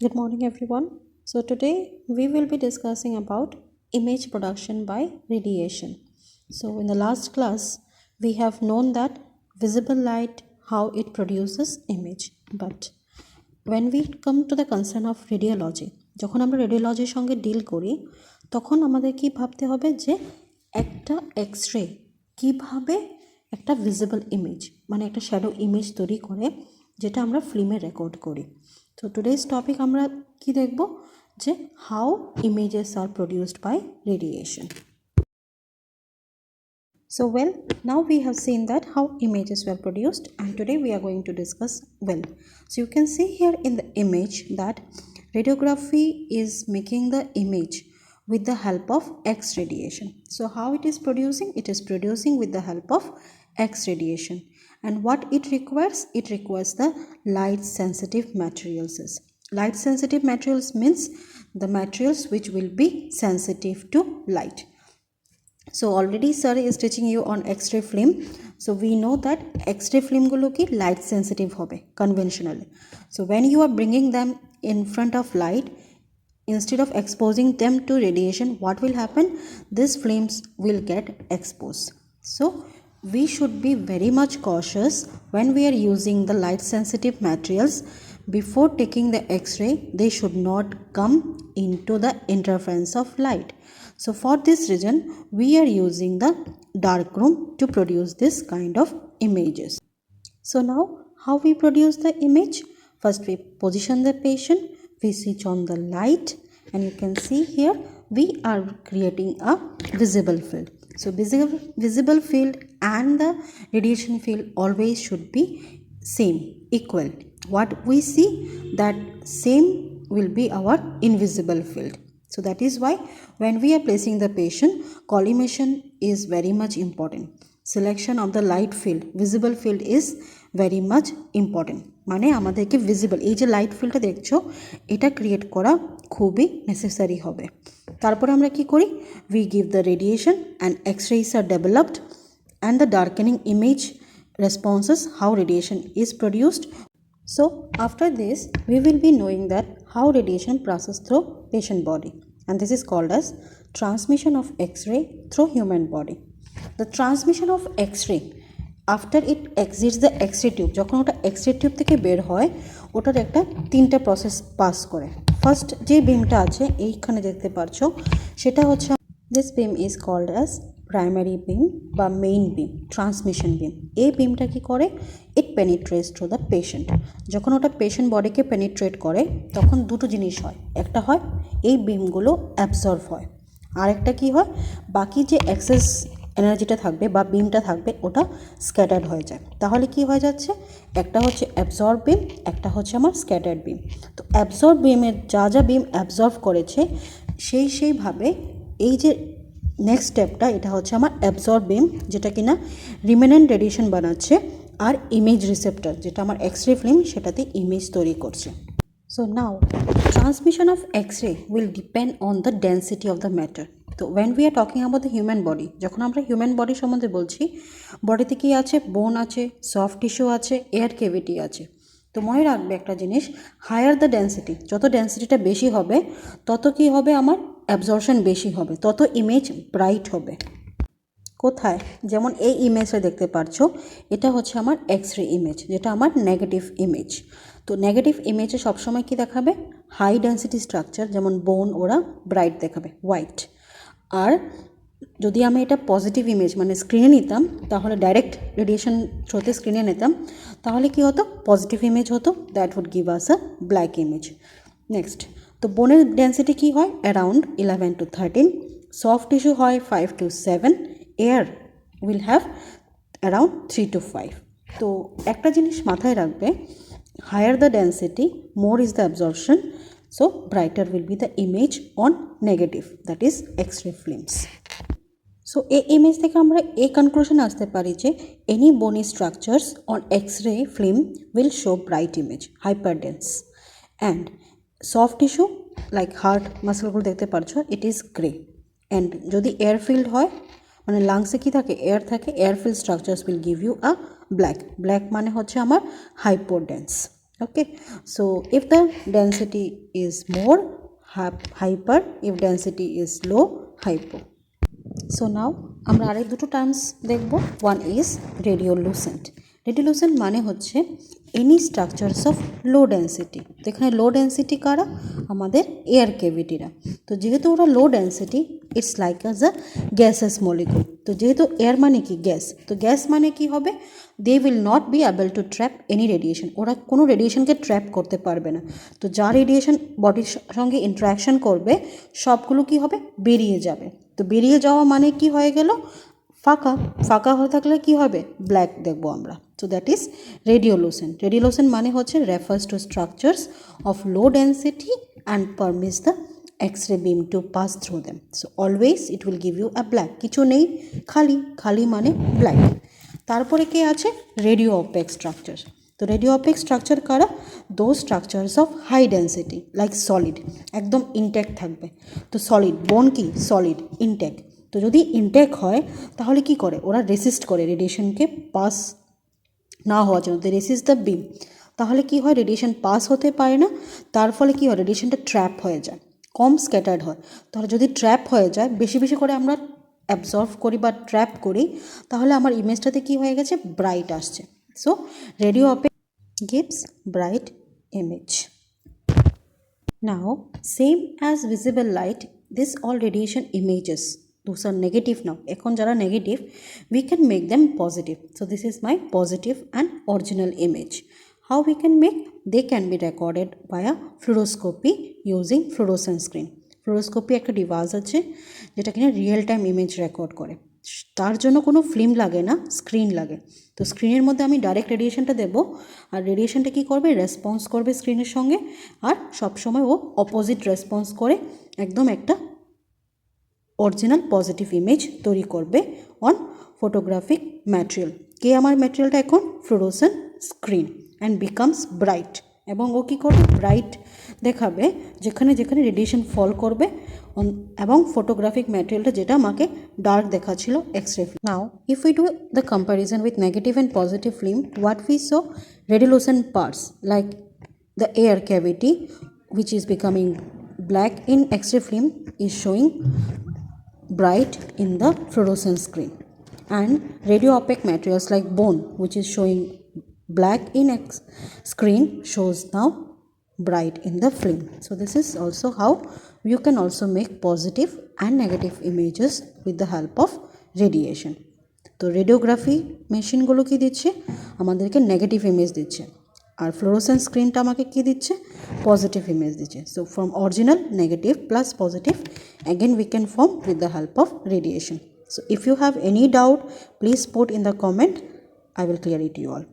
Good morning, everyone. So, today we will be discussing about image production by radiation. So, in the last class, we have known that visible light, how it produces image. But when we come to the concern of radiology, যখন আমরা রেডিওলজির সঙ্গে deal করি তখন আমাদের কি ভাবতে হবে যে একটা এক্স-রে কীভাবে একটা ভিজিবল ইমেজ মানে একটা শ্যাডো ইমেজ তৈরি করে যেটা আমরা ফিল্মে রেকর্ড করি। তো টুডেজ টপিক আমরা কি দেখব যে how images are produced by radiation. So now we have seen that how images were produced, and today we are going to discuss So you can see here in the image that radiography is making the image with the help of X radiation. So how it is producing? It is producing with the help of X radiation. And what it requires? It requires the light sensitive materials. Light sensitive materials means the materials which will be sensitive to light. So already sir is teaching you on X-ray film. So we know that X-ray film gulo ki light sensitive hobe conventionally. So when you are bringing them in front of light, instead of exposing them to radiation, what will happen? These films will get exposed. So we should be very much cautious when we are using the light sensitive materials. Before taking the X-ray, they should not come into the interference of light. So for this reason, we are using the dark room to produce this kind of images. So now how we produce the image? First we position the patient, we switch on the light, and you can see here we are creating a visible field. So visible field and the radiation field always should be same, equal. What we see, that same will be our invisible field. So that is why when we are placing the patient, collimation is very much important. Selection of the light field, visible field is very much important. মানে আমাদেরকে visible এই যে light ফিল্ডটা দেখছো এটা create করা খুবই necessary হবে। তারপরে আমরা কি করি? We give the radiation and X-rays are developed and the darkening image responses how radiation is produced. So after this we will be knowing that how radiation passes through patient body, and this is called as transmission of X-ray through human body. The transmission of X-ray after it exits the X-ray tube, যখন ওটা X-ray tube থেকে বের হয় ওটার একটা তিনটা process pass করে। First যে বিমটা আছে এইখানে দেখতে পারছো সেটা হচ্ছে this beam is called as primary beam বা মেইন বিম, ট্রান্সমিশন বিম। এই বিমটা কি করে? ইট পেনিট্রেটস থ্রু দ্য পেশেন্ট। যখন ওটা পেশেন্ট বডিকে পেনিট্রেট করে তখন দুটো জিনিস হয়, একটা হয় এই বিমগুলো অ্যাবজর্ব হয়, আর একটা কি হয় বাকি যে এক্সেস এনার্জিটা থাকবে বা বিমটা থাকবে ওটা স্ক্যাটার্ড হয়ে যায়। তাহলে কি হয়ে যাচ্ছে? একটা হচ্ছে অ্যাবজর্ব বিম, একটা হচ্ছে আমার স্ক্যাটার্ড বিম। তো অ্যাবজর্ব বিমের যা বিম অ্যাবজর্ব করেছে সেইভাবে এই যে নেক্সট স্টেপটা এটা হচ্ছে আমার অ্যাবজর্ব বিম, যেটা কিনা রিমেনেন্ট রেডিয়েশন বানাচ্ছে, আর ইমেজ রিসেপ্টর যেটা আমার এক্স-রে ফিল্ম সেটাতে ইমেজ তৈরি করছে। So now transmission of X-ray will depend on the density of the matter. তো when we are talking about the human body, যখন আমরা হিউম্যান বডি সম্বন্ধে বলছি, বডিতে কি আছে? বোন আছে, সফট টিস্যু আছে, এয়ার ক্যাভিটি আছে। তো মনে রাখবে একটা জিনিস, হায়ার দ্য ডেন্সিটি, যত ডেন্সিটিটা বেশি হবে তত কি হবে? আমার অ্যাবজর্পশন বেশি হবে, তত ইমেজ ব্রাইট হবে। কোথায়? যেমন এই ইমেজটা দেখতে পারছো, এটা হচ্ছে আমার এক্স-রে ইমেজ, যেটা আমার নেগেটিভ ইমেজ। তো নেগেটিভ ইমেজে সবসময় কি দেখাবে? হাই ডেন্সিটি স্ট্রাকচার যেমন বোন ওরা ব্রাইট দেখাবে, হোয়াইট। আর যদি আমি এটা পজিটিভ ইমেজ মানে স্ক্রিনে নিতাম, তাহলে ডাইরেক্ট রেডিয়েশন থ্রুতে স্ক্রিনে নিতাম, তাহলে কি হতো? পজিটিভ ইমেজ হতো, that would give us a black image. Next, তো বোনের ডেন্সিটি কি হয়? অ্যারাউন্ড 11 to 13, সফট টিস্যু হয় 5 to 7, air will have around 3 to 5. তো একটা জিনিস মাথায় রাখবে, higher the density more is the absorption, so brighter will be the image on negative, that is X-ray films. So এই image থেকে আমরা এই কনক্লুশন আসতে পারি যে any bony structures on X-ray film will show bright image, hyperdense, and soft tissue like heart মাসলগুলো দেখতে পারছো, it is gray. And যদি এয়ার ফিল্ড হয় মানে লাংসে কি থাকে? এয়ার থাকে, air filled structures will give you a black. Black মানে হচ্ছে আমার hypodense. Okay, so if the density is more, hyper, if density is low, hypo. So now আমরা আরেক দুটো টার্মস দেখব। One is রেডিওলুসেন্ট। রেডিওলুসেন্ট মানে হচ্ছে any structures of low density. তো এখানে লো ডেন্সিটি কারা? আমাদের এয়ার ক্যাভিটিরা। তো যেহেতু ওরা লো density, it's like as a gases molecule. তো যেহেতু এয়ার মানে কি গ্যাস, তো গ্যাস মানে কি হবে? They will not be able to trap any radiation. ওরা কোনো রেডিয়েশনকে ট্র্যাপ করতে পারবে না। তো যা রেডিয়েশন বডির সঙ্গে ইন্টারাকশন করবে সবগুলো কি হবে? বেরিয়ে যাবে। তো বেরিয়ে যাওয়া মানে কি হয়ে গেল? ফাঁকা। ফাঁকা হয়ে থাকলে কি হবে? ব্ল্যাক দেখবো আমরা। So that is radiolucent. Radiolucent মানে হচ্ছে refers to structures of low density and permits the X-ray beam to pass through them. So always it will give you a black. কিছু নেই, খালি। খালি মানে black. তারপরে কে আছে? Radio opaque structure. তো রেডিও অপেক স্ট্রাকচার কারা? Those structures of high density like solid, একদম ইনটেক থাকবে। তো সলিড, বোন কি? Solid, intact. তো যদি ইনটেক হয় তাহলে কি করে? ওরা রেসিস্ট করে রেডিয়েশনকে পাস না হওয়ার জন্য। দে রেসিস্ট দ্য বিম। তাহলে কি হয়? রেডিয়েশন পাস হতে পারে না, তার ফলে কি হয়? রেডিয়েশনটা ট্র্যাপ হয়ে যায়, কম স্ক্যাটার্ড হয়। তাহলে যদি ট্র্যাপ হয়ে যায়, বেশি বেশি করে আমরা অ্যাবজর্ভ করি বা ট্র্যাপ করি, তাহলে আমার ইমেজটাতে কি হয়ে গেছে? ব্রাইট আসছে। So radio opaque gives bright image. Now same as visible light, this all radiation images, those are negative now. এখন যারা negative, we can make them positive. So this is my positive and original image. How we can make? They can be recorded via fluoroscopy using fluorescent screen. ফ্লোরোস্কোপি একটা device আছে যেটা কিনা real time image record করে। তার জন্য কোনো film লাগে না, স্ক্রিন লাগে। তো স্ক্রিনের মধ্যে আমি ডাইরেক্ট রেডিয়েশনটা দেবো, আর রেডিয়েশনটা কী করবে? রেসপন্স করবে স্ক্রিনের সঙ্গে, আর সবসময় ও অপোজিট রেসপন্স করে একদম একটা অরিজিনাল পজিটিভ ইমেজ তৈরি করবে অন ফটোগ্রাফিক ম্যাটেরিয়াল। কে আমার ম্যাটেরিয়ালটা এখন? Fluorescent screen, and becomes bright. এবং ও কী করবে? ব্রাইট দেখাবে যেখানে যেখানে রেডিয়েশন ফল করবে, এবং ফটোগ্রাফিক ম্যাটেরিয়ালটা যেটা আমাকে ডার্ক দেখাচ্ছিল x-ray. Now if we do the comparison with negative and positive film, what we saw? Radiolucent parts like the air cavity which is becoming black in X-ray film is showing bright in the fluorescent screen, and radio opaque materials like bone which is showing black in screen shows now bright in the film. So this is also how you can also make positive and negative images with the help of radiation. তো radiography মেশিনগুলো কী দিচ্ছে? আমাদেরকে negative image দিচ্ছে, আর fluorescent স্ক্রিনটা আমাকে কী দিচ্ছে? Positive image দিচ্ছে। So from original, negative plus positive, again we can form with the help of radiation. So if you have any doubt, please put in the comment, I will clear it to you all.